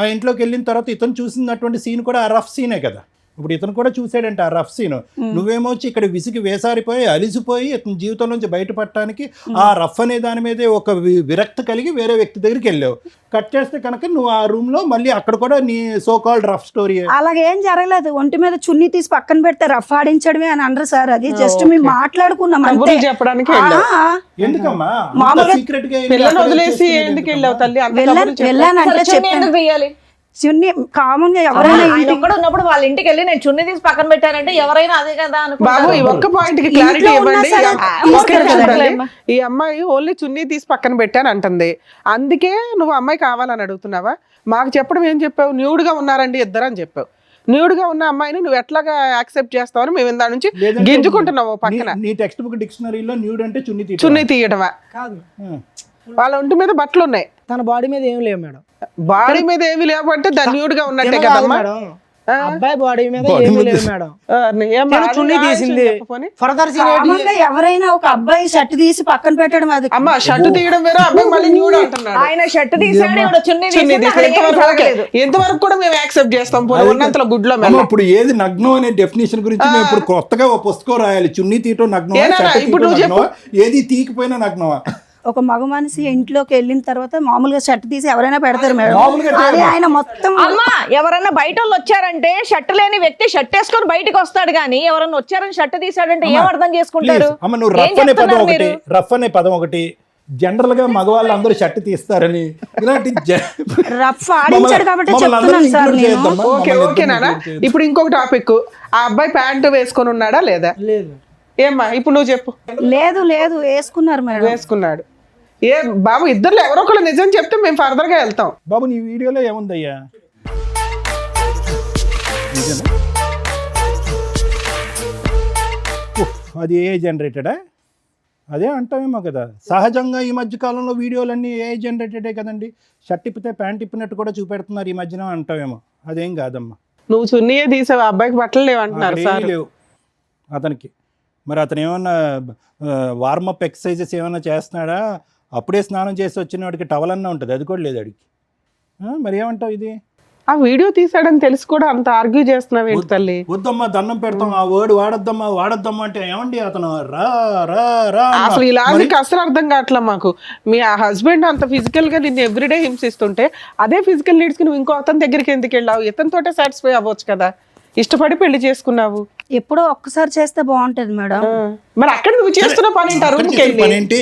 E: ఆ ఇంట్లోకి వెళ్ళిన తర్వాత ఇతను చూసినటువంటి సీన్ కూడా ఆ రఫ్ సీనే కదా. ఇప్పుడు ఇతను కూడా చూసాడంటే ఆ రఫ్ సీన్. నువ్వేమో వచ్చి ఇక్కడ విసిగి వేసారిపోయి అలిసిపోయి ఇతని జీవితం నుంచి బయటపడటానికి ఆ రఫ్ అనే దాని మీదే ఒక విరక్తి కలిగి వేరే వ్యక్తి దగ్గరికి వెళ్ళావు. కట్ చేస్తే కనుక నువ్వు ఆ రూమ్ లో మళ్ళీ అక్కడ కూడా నీ సో కాల్డ్ రఫ్ స్టోరీ.
F: అలాగేం జరగలేదు. ఒంటి మీద చున్నీ తీసి పక్కన పెడితే రఫ్ ఆడించడమే అని అనరు సార్. అది జస్ట్ మేము మాట్లాడుకున్నాం అంతే.
C: కబుర్లు చెప్పడానికి వెళ్ళావు.
E: ఎందుకమ్మా
F: మామూలుగా
E: సీక్రెట్ గా
C: పిల్లని వదిలేసి ఎందుకు వెళ్ళావు తల్లి? అంత కబుర్లు చెప్పు.
F: వెళ్ళానంటే
D: చున్నీ
F: చెప్పాను.
D: ఎందుకు తీయాలి?
F: చున్నీ కామన్ గా ఎవరైనా
D: ఆయన ఒక్కడు ఉన్నప్పుడు వాళ్ళ ఇంటికి వెళ్ళి నేను చున్నీ తీసి పక్కన పెట్టానంటే ఎవరైనా అదే కదా
C: బాబు ఈ
D: అనుకుంటారు.
C: ఒక్క పాయింట్ కి క్లారిటీ
F: ఇంట్లో ఉన్నా
C: ఇవ్వండి.
F: సరే
C: ఒక్క నిమిషం
F: తీసుకెళ్ళగలరు.
C: తల్లి. ఈ అమ్మాయి ఓన్లీ చున్నీ తీసి పక్కన పెట్టాను అంటుంది. అందుకే నువ్వు అమ్మాయి కావాలని అడుగుతున్నావా? మాకు చెప్పడం ఏం చెప్పావు? న్యూడ్ గా ఉన్నారండి ఇద్దరు అని చెప్పావు. న్యూడ్ గా ఉన్న అమ్మాయిని నువ్వు ఎట్లాగా యాక్సెప్ట్ చేస్తావని మేము ఇందా నుంచి గింజుకుంటున్నావు పక్కన.
E: నీ టెక్స్ట్ బుక్ డిక్షనరీలో న్యూడ్ అంటే
C: చున్నీ తీయడమా?
B: కాదు,
C: వాళ్ళ ఒంటి మీద బట్టలు ఉన్నాయి,
B: తన బాడీ మీద ఏం లేవు మేడం.
C: బాడీ మీద ఏమి లేవంటే దాని న్యూడ్ గా ఉన్నట్టే
B: తిన కాదు
C: కదమ్మా.
B: మేడం, అబ్బాయి బాడీ మీద
E: Body
B: ఏమీ
E: మీద
B: లేవు మేడం.
C: ఏం
B: తిన
C: అది
B: చున్నీ
C: ఆ విషయం
B: తీసింది.
C: చెప్పపోని.
B: ఫర్దర్
F: కామన్ గా ఎవరైనా ఒక అబ్బాయి షర్ట్ తీసి పక్కన పెట్టడం అది
C: అమ్మ షర్ట్ తీయడం వేరే, అబ్బాయి మళ్ళీ న్యూడ్ అంటున్నాడు.
D: ఆయన షర్ట్ తీసాడు, ఈవిడ చున్నీ
C: చున్నీ
D: తీసింది,
C: తీసి
D: అక్కడ ఏమీ
C: ఎంతవరకు
D: జరగలేదు.
C: ఎంతవరకు కూడా మేము యాక్సెప్ట్ చేస్తాం. పోనీ ఉన్నంతలో గుడ్లో మెల్ల.
E: ఇప్పుడు ఏది నగ్నం అనే డెఫినేషన్ గురించి మేము ఇప్పుడు కొత్తగా ఒక పుస్తకం రాయాలి. చున్నీ తీయటం నగ్నమా,
C: ఏనా
E: షర్ట్
C: ఇప్పుడు
E: తీయటం
C: నువ్వు
E: నగ్నమా, ఏది తీయకపోయినా నగ్నమా?
F: ఒక మగ మనిషి ఇంట్లోకి వెళ్ళిన తర్వాత మామూలుగా షర్ట్ తీసి ఎవరైనా పెడతారు మేడం.
E: మామూలుగా
F: అది ఆయన మొత్తం
D: అమ్మా ఎవరన్నా బయట వాళ్ళు వచ్చారంటే షర్ట్ లేని వ్యక్తి షర్ట్ వేసుకొని బయటకు వస్తాడు కానీ ఎవరన్నా వచ్చారని షర్ట్ తీసాడంటే ఏం అర్థం చేసుకుంటారు?
E: Please, అమ్మ నువ్వు
D: ఏం
E: రఫ్ అనే పదం
D: చెప్తున్నారు
E: ఒకటి,
D: మీరు?
E: రఫ్ అనే పదం ఒకటి, జనరల్ గా మగవాళ్ళు అందరూ షర్ట్ తీస్తారని ఇలాంటి
F: రఫ్ ఆడించాడు కాబట్టి చెప్తున్నాను సార్ నేను.
C: ఓకే ఓకే నాన్న. ఇప్పుడు ఇంకొక టాపిక్, ఆ అబ్బాయి ప్యాంటు వేసుకొని ఉన్నాడా లేదా?
B: లేదు.
C: ఏమ్మా ఇప్పుడు నువ్వు చెప్పు.
F: లేదు లేదు వేసుకున్నారు మేడం.
C: వేసుకున్నాడు. ఏ బాబు ఇద్దరు ఎవరో ఒకళ్ళు నిజం చెప్తే మేము ఫర్దర్ గా వెళ్తాం.
E: బాబు నీ వీడియోలో ఏముందయ్యా? నిజమే? ఉఫ్, అది ఏ జనరేటెడా? అదే అంటామేమో కదా. సహజంగా ఈ మధ్య కాలంలో వీడియోలన్నీ ఏ జనరేటెడే కదండి. షర్ట్ ఇప్పితే ప్యాంట్ ఇప్పినట్టు కూడా చూపెడుతున్నారు ఈ మధ్యన అంటామేమో. అదేం కాదమ్మా.
C: నువ్వు చున్నీయే తీసావు, ఆ అబ్బాయికి బట్టలు లేవంటున్నారు
E: అక్కడ
C: సార్.
E: ఏమీ లేవు అతనికి. మరి అతను ఏమన్నా వార్మప్ ఎక్సర్సైజెస్ ఏమన్నా చేస్తున్నాడా? అప్పుడే స్నానం చేసి వచ్చిన వాడికి టవల్ అన్నా ఉంటుంది, అది కూడా లేదు అడిగి. మరి ఏమంటావు ఇది?
C: ఆ వీడియో తీసాడని తెలిసి కూడా అంత ఆర్గ్యూ చేస్తున్నావు ఏంటి తల్లి?
E: వద్దమ్మా దండం పెడతాం, ఆ వర్డ్ వాడద్దమ్మా అంటే ఏమండి అతను రా రా రా అన్నా.
C: అసలు ఈ లాజిక్ అసలు అర్థం కావట్లే మాకు. మీ ఆ హస్బెండ్ అంత ఫిజికల్ గా నిన్ను ఎవ్రీడే హింసిస్తుంటే అదే ఫిజికల్ నీడ్స్ కి నువ్వు ఇంకో అతని దగ్గరికి ఎందుకు వెళ్ళావు? ఇతనితోటే సాటిస్ఫై అవ్వచ్చు కదా. ఇష్టపడి పెళ్లి చేసుకున్నావు.
F: ఎప్పుడో ఒక్కసారి చేస్తే బాగుంటది మేడం.
C: మరి అక్కడ నువ్వు చేస్తున్న పని ఏంటి? ఆ
E: అక్కడ
C: రూమ్కి
E: చేసే
C: వెళ్ళి.
E: పని ఏంటి?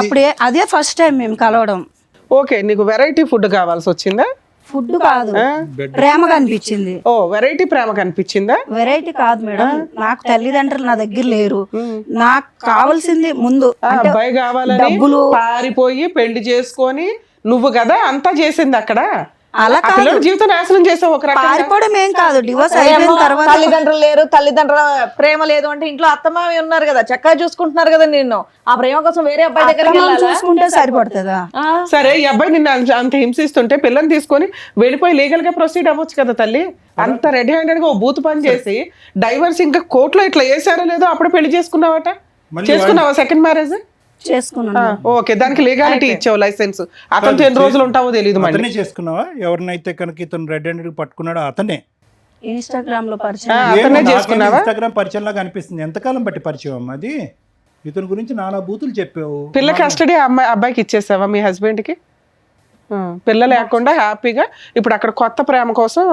F: అప్పుడే అదే ఫస్ట్ టైం మేము కలవడం.
C: ఓకే నీకు వెరైటీ ఫుడ్ కావాల్సి వచ్చిందా?
F: ఫుడ్ కాదు, ప్రేమగా అనిపించింది.
C: ఓ వెరైటీ ప్రేమ కనిపించిందా?
F: వెరైటీ కాదు మేడం, నాకు తల్లిదండ్రులు నా దగ్గర లేరు. నాకు కావాల్సింది ముందు
C: ఆ
F: అంటే
C: అబ్బాయి కావాలని
F: డబ్బులు.
C: పారిపోయి పెళ్లి చేసుకొని నువ్వు కదా అంతా చేసింది అక్కడ.
F: అలా
C: ఆ పిల్లల జీవితం నాశనం చేసావు ఒక రకంగా.
F: పారిపోవడం ఏం కాదు, డివోర్స్
D: ఏమో,
F: అయిపోయిన తర్వాత
D: తల్లిదండ్రులు లేరు, తల్లిదండ్రుల ప్రేమ లేదు అంటే ఇంట్లో అత్తమావి ఉన్నారు కదా, చక్కగా చూసుకుంటున్నారు కదా నిన్ను. ఆ ప్రేమ కోసం వేరే అబ్బాయి దగ్గరికి
F: అత్తమామని
D: వెళ్ళాలా?
F: చూసుకుంటే సరిపడుతుందా?
C: సరే ఈ అబ్బాయి నిన్ను అంత హింసిస్తుంటే పిల్లని తీసుకొని వెళ్ళిపోయి లీగల్ గా ప్రొసీడ్ అవ్వచ్చు కదా తల్లి. అంత రెడీ హ్యాండెడ్ గా ఓ బూత్ పని చేసి డైవర్స్ ఇంకా కోర్టులో ఇట్లా వేసారో లేదో అప్పుడు పెళ్లి చేసుకున్నావట. చేసుకున్నావా సెకండ్ మ్యారేజ్?
F: చేసుకున్నాను.
C: ఓకే దానికి లీగాలిటీ ఇచ్చావు, లైసెన్స్. అతనితో ఎన్ని రోజులు ఉంటావో తెలియదు మళ్ళీ.
E: అతనే చేసుకున్నావా? ఎవరినైతే కనుక ఇతను రెడ్ హ్యాండెడ్ పట్టుకున్నాడో అతనే.
F: ఇన్స్టాగ్రామ్ లో పరిచయం.
C: అతనే చేసుకున్నావా?
E: ఇన్స్టాగ్రామ్ పరిచయం లాగా అనిపిస్తుంది. ఎంతకాలం బట్టి పరిచయం అమ్మా అది? ఇతని గురించి నానా బూతులు చెప్పావు.
C: పిల్ల కస్టడీ అబ్బాయికి ఇచ్చేసావా మీ హస్బెండ్ కి? పిల్ల లేకుండా హ్యాపీగా ఇప్పుడు అక్కడ కొత్త ప్రేమ కోసం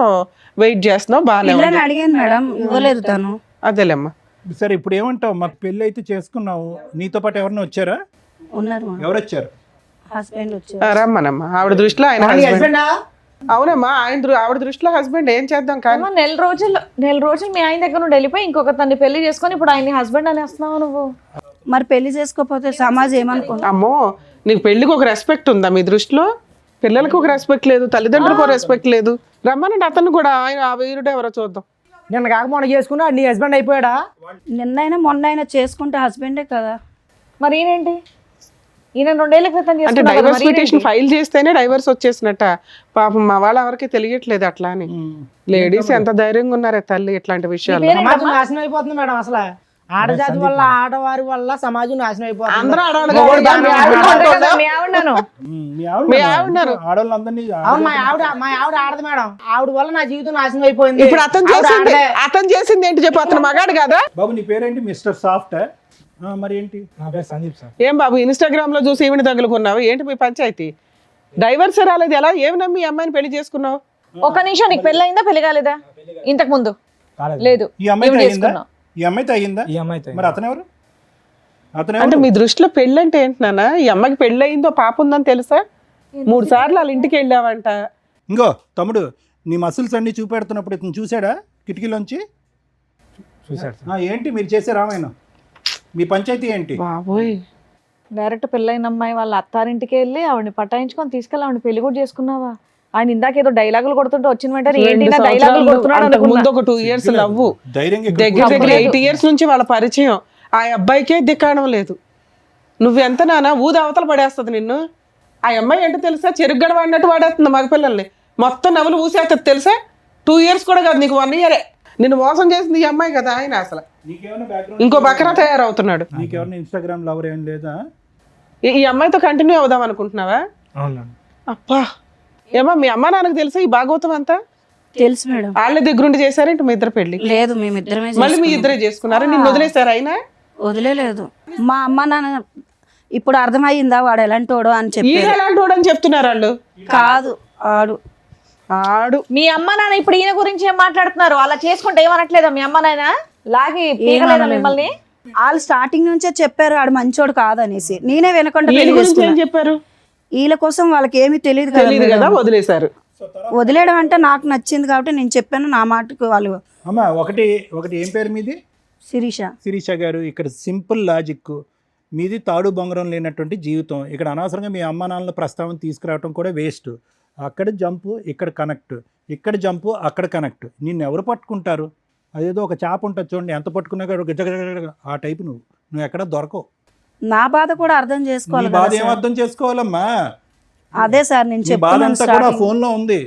C: వెయిట్ చేస్తున్నావు, బాగానే ఉంది.
F: పిల్లని అడిగాను మేడం, ఇవ్వలేదు తను.
C: అదేలేమ్మా.
E: సరే ఇప్పుడు ఏమంటావు? మాకు పెళ్ళి అయితే చేసుకున్నావు, నీతో పాటు ఎవరైనా వచ్చారా?
F: ఉన్నారు మా
E: ఎవరు వచ్చారు?
F: హస్బెండ్ వచ్చారు.
C: రమ్మనమ్మా. ఆవిడ దృష్టిలో ఆయన హస్బెండ్.
B: హస్బెండా?
C: అవునమ్మా ఆవిడ దృష్టిలో హస్బెండ్. ఏం చేద్దాం కానీ
D: ఏమో నెల రోజులు మీ ఆయన దగ్గర నుండి వెళ్ళిపోయి ఇంకొక తన్ని పెళ్లి చేసుకొని ఇప్పుడు ఆయన్ని హస్బెండ్ అని వస్తున్నావు నువ్వు.
F: మరి పెళ్లి చేసుకోకపోతే సమాజం ఏమనుకుంటా?
C: అమ్మో నీకు పెళ్లికి ఒక రెస్పెక్ట్ ఉందా మీ దృష్టిలో? పిల్లలకు ఒక రెస్పెక్ట్ లేదు, తల్లిదండ్రులకు ఒక రెస్పెక్ట్ లేదు. రమ్మనండి అతను కూడా, ఆయన ఆ వీరుడు ఎవరో చూద్దాం.
B: నిన్న కాక మొన్న చేసుకున్నా నీ హస్బెండ్ అయిపోయాడా?
F: నిన్నైనా మొన్నైనా చేసుకుంటే హస్బెండే కదా.
D: మరి ఈయనేంటి? ఈయన 2 ఏళ్ల క్రితం
C: అంటే
D: చేసుకున్నాడు కదా,
C: డైవర్స్
D: మరి
C: పిటిషన్
D: ఈయనేంటి?
C: ఫైల్ చేస్తేనే డైవర్స్ వచ్చేసినట్ట. పాపం మా వాళ్ళ ఎవరికి తెలియట్లేదు అట్లా అని. లేడీస్ ఎంత ధైర్యంగా ఉన్నారే తల్లి ఇట్లాంటి విషయాలు.
B: సమాజం నాశనం అయిపోతుంది మేడం అసలు. ఆడజాతి వల్ల ఆడవారి వల్ల సమాజం నాశనం అయిపోతుంది.
C: అందరూ ఆడవాళ్ళు
B: మొగోడు
C: కాదు, మీ ఆవిడ
D: అంతే
C: అంటుందా?
D: కదా, మీ ఆవిడను.
E: మీ
C: మీ ఆవిడన్నారు.
E: ఆడవాళ్ళందరినీ
B: అవును, మా ఆవిడ ఆడదు మేడం. ఆవిడ వల్ల నా జీవితం నాశనం అయిపోయింది.
C: ఇప్పుడు అతను
B: ఆవిడ
C: చేసింది
B: ఆడదే.
C: అతను చేసింది ఏంటి చెప్పు, అతను మగాడు కదా.
E: బాబు నీ పేరేంటి? Mister soft. మరి ఏంటి?
G: నా పేరు సందీప్ సార్.
C: ఏం బాబు ఇన్స్టాగ్రామ్ లో చూసి ఈవిని తగులుకున్నావు ఏంటి మీ పంచాయతీ? డైవర్స్ రాలేదు, ఎలా ఏమి నమ్మి ఈ అమ్మాయిని పెళ్లి చేసుకున్నావు?
D: ఒక నిమిషం, నీకు పెళ్ళి అయిందా పెళ్లి కాలేదా? ఇంతకు ముందు
G: కాలేదు.
D: లేదు.
E: ఈ అమ్మాయితో
D: ఈవిడ
E: అయ్యిందా?
D: చేసుకున్నావు.
E: ఈ అమ్మాయితో అయ్యిందా?
G: ఈ అమ్మాయితో
E: మరి అతనెవరు?
C: అంటే మీ దృష్టిలో పెళ్ళి అంటే ఏంటి నాన్న? ఈ అమ్మాయికి పెళ్ళి అయిందో పాప ఉందని తెలుసా? 3 సార్లు వాళ్ళ ఇంటికి వెళ్ళావంట.
E: ఇంకో తమ్ముడు, నీ మసిల్స్ అన్ని చూపెడుతున్నప్పుడు ఇతను చూసాడా కిటికీలోంచి?
G: చూశాడు సార్.
E: ఏంటి మీరు చేసే రామాయణం? మీ పంచాయతీ ఏంటి?
C: బాబోయ్,
D: డైరెక్ట్ పెళ్ళైన అమ్మాయి వాళ్ళ అత్తారింటికి వెళ్ళి ఆవిడని పటాయించుకొని తీసుకెళ్ళి ఆవిడని పెళ్లి కూడా చేసుకున్నావా? ఆయన ఇందాకేదో డైలాగులు కొడుతుంటే వచ్చిన వెంటనే ఏంటి
C: 2
D: నా డైలాగులు
C: సంవత్సరాలు
D: కొడుతున్నాడు
C: అంతకు
D: అనుకున్నా.
C: ముందు ఒక 2 ఇయర్స్ లవ్వు,
E: ధైర్యంగా
C: దగ్గర దగ్గర 8 ఇయర్స్ నుంచి వాళ్ళ పరిచయం. ఆ అబ్బాయికే దిక్కాడం లేదు. నువ్వెంత నాన్న ఊది అవతల పడేస్తుంది నిన్ను. ఆ అమ్మాయి ఏంటో తెలుసా, చెరుగ్గడ వాడినట్టు వాడేస్తుంది మగపిల్లల్ని. మొత్తం నవ్వులు ఊసేస్తుంది తెలుసా. 2 ఇయర్స్ కూడా కాదు, నీకు 1 ఇయరే. నిన్ను మోసం చేసింది ఈ అమ్మాయి కదా. ఆయన అసలు
E: నీకేమైనా background
C: ఇంకో బకరా తయారవుతున్నాడు.
E: నీకెవరైనా ఇన్స్టాగ్రామ్ లవర్ ఏం లేదా?
C: ఈ అమ్మాయితో కంటిన్యూ అవుదాం అనుకుంటున్నావా?
G: అవును.
C: అబ్బా, ఏమో మీ అమ్మ నాన్నకు తెలుసా ఈ భాగవతం అంతా?
F: తెలుసు మేడం.
C: వాళ్ళ దగ్గరుండి చేశారేంటి మీ ఇద్దరు పెళ్లి?
F: లేదు, మేమిద్దరమే
C: మళ్ళీ మీ ఇద్దరే చేసుకున్నారు. నిన్ను వదిలేశారు అయినా?
F: వదిలేదు. మా అమ్మ నాన్న ఇప్పుడు అర్థమయ్యిందా వాడు ఎలాంటోడో అని చెప్పి.
C: ఈయన ఎలాంటి వాడు అని చెప్తున్నారు వాళ్ళు.
F: కాదు, ఆడు
D: మీ అమ్మ నాన్న ఇప్పుడు ఈయన గురించి ఏం మాట్లాడుతున్నారు? అలా చేసుకుంటే ఏమనట్లేదా మీ అమ్మ నాయన? లాగి పీకలేదా
F: ఏమనలేదు.
D: మిమ్మల్ని?
F: వాళ్ళు స్టార్టింగ్ నుంచే చెప్పారు ఆడు మంచోడు కాదనేసి. నేనే వినకుండా
C: ఈయన
F: పెళ్లి
C: గురించి ఏం
F: చేసుకున్నా.
C: చెప్పారు?
F: వీళ్ళ కోసం వాళ్ళకి ఏమీ తెలియదు కదా
C: తెలియదు కదా, వదిలేశారు.
F: వదిలేయడం అంటే నాకు నచ్చింది కాబట్టి నేను చెప్పాను. నా మాటకు వాళ్ళు
E: అమ్మ ఒకటి ఏం పేరు మీది?
F: శిరీష.
E: శిరీష గారు, ఇక్కడ సింపుల్ లాజిక్. మీది తాడు బొంగరం లేనటువంటి జీవితం. ఇక్కడ అనవసరంగా మీ అమ్మ నాన్నల ప్రస్తావన తీసుకురావడం కూడా వేస్ట్. అక్కడ జంపు, ఇక్కడ కనెక్ట్, ఇక్కడ జంపు, అక్కడ కనెక్ట్. నిన్ను ఎవరు పట్టుకుంటారు? అదేదో ఒక చేప ఉంటుంది చూడండి, ఎంత పట్టుకున్నా కూడా గజగజ ఆ టైపు. నువ్వు ఎక్కడ దొరకవు.
F: నా బాధ కూడా అర్థం
E: నీ
F: చేసుకోవాలి
E: బాధ
F: కదా
E: ఏం
F: సార్.
E: అర్థం చేసుకోవాలమ్మా?
F: అదే సార్ నేను
E: నీ బాధ
F: చెప్తున్నాను
E: అంతా కూడా
F: starting.
E: ఫోన్ లో ఉంది.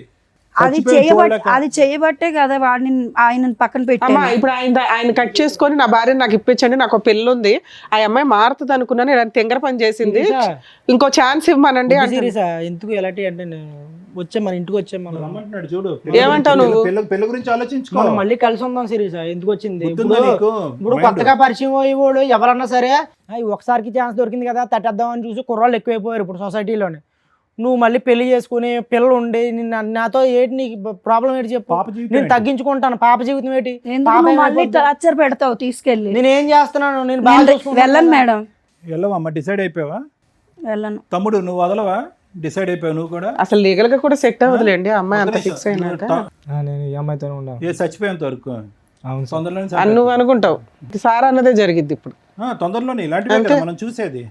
F: అది చేయబట్టే కదా వాడిని ఆయన పక్కన
C: అమ్మా
F: పెట్టాను.
C: ఇప్పుడు ఆయన కట్ చేసుకొని నా భార్యని నాకు ఇప్పించండి, నాకు ఒక పెళ్ళి ఉంది, ఆ అమ్మాయి మారుతుంది అనుకున్నాను, ఇలా తెంగర పని చేసింది, ఇంకో ఛాన్స్ ఇవ్వమనండి అంటే.
B: సీరియస్ ఎందుకు ఎలాంటి అంటే వచ్చే మన ఇంటికి వచ్చే మనం
E: రమ్మంటున్నాడు చూడు.
C: ఏమంటావు నువ్వు?
E: పెళ్లి గురించి ఆలోచించుకో.
B: మనం మళ్ళీ కలిసి ఉందాం సీరియస్ ఎందుకు వచ్చింది
E: గుర్తుందా
B: ఇప్పుడు?
E: నీకు?
B: ఇప్పుడు
E: Mind.
B: కొత్తగా పరిచయం అయ్యేవాడు ఎవరన్నా సరే ఒకసారికి ఛాన్స్ దొరికింది కదా తట్టేద్దాం అని చూసి కుర్రాళ్ళు ఎక్కువైపోయారు ఇప్పుడు సొసైటీలోనే. నువ్వు మళ్ళీ పెళ్లి చేసుకుని పిల్లలు ఉండి నాతో ఏంటి నీకు ప్రాబ్లం ఏంటి చెప్పు?
E: పాప జీవితం
B: నేను
E: ఏంటి?
B: తగ్గించుకుంటాను. పాప జీవితం ఏంటి?
F: ఎందుకు
B: పాప
F: నువ్వు మళ్ళీ
B: ఏమైపోద్ది?
F: టార్చర్ పెడతావు తీసుకెళ్ళి.
B: నేను ఏం చేస్తున్నాను? నేను బాగా
F: నేను
B: చూసుకుంటాను
F: వెళ్ళను
B: కదా.
F: మేడం,
E: వెళ్ళవమ్మా, డిసైడ్ అయిపోయావా?
F: వెళ్ళను.
E: తమ్ముడు నువ్వు వదలవా? డిసైడ్ అయిపోయావు నువ్వు కూడా?
C: అసలు లీగల్ గా కూడా సెట్ అవ్వదులేండి ఆ అమ్మాయి అంత ఫిక్స్ అయినాక.
G: నేను ఈ అమ్మాయితోనే ఉన్నాను.
E: ఏ చచ్చిపోయేంత వరకు
G: అవును సార్.
E: తొందరలోనే
C: అని నువ్వు అనుకుంటావు, సార్ అన్నదే జరిగిద్ది ఇప్పుడు.
E: తొందరలోనే ఇలాంటివే కదా మనం చూసేది.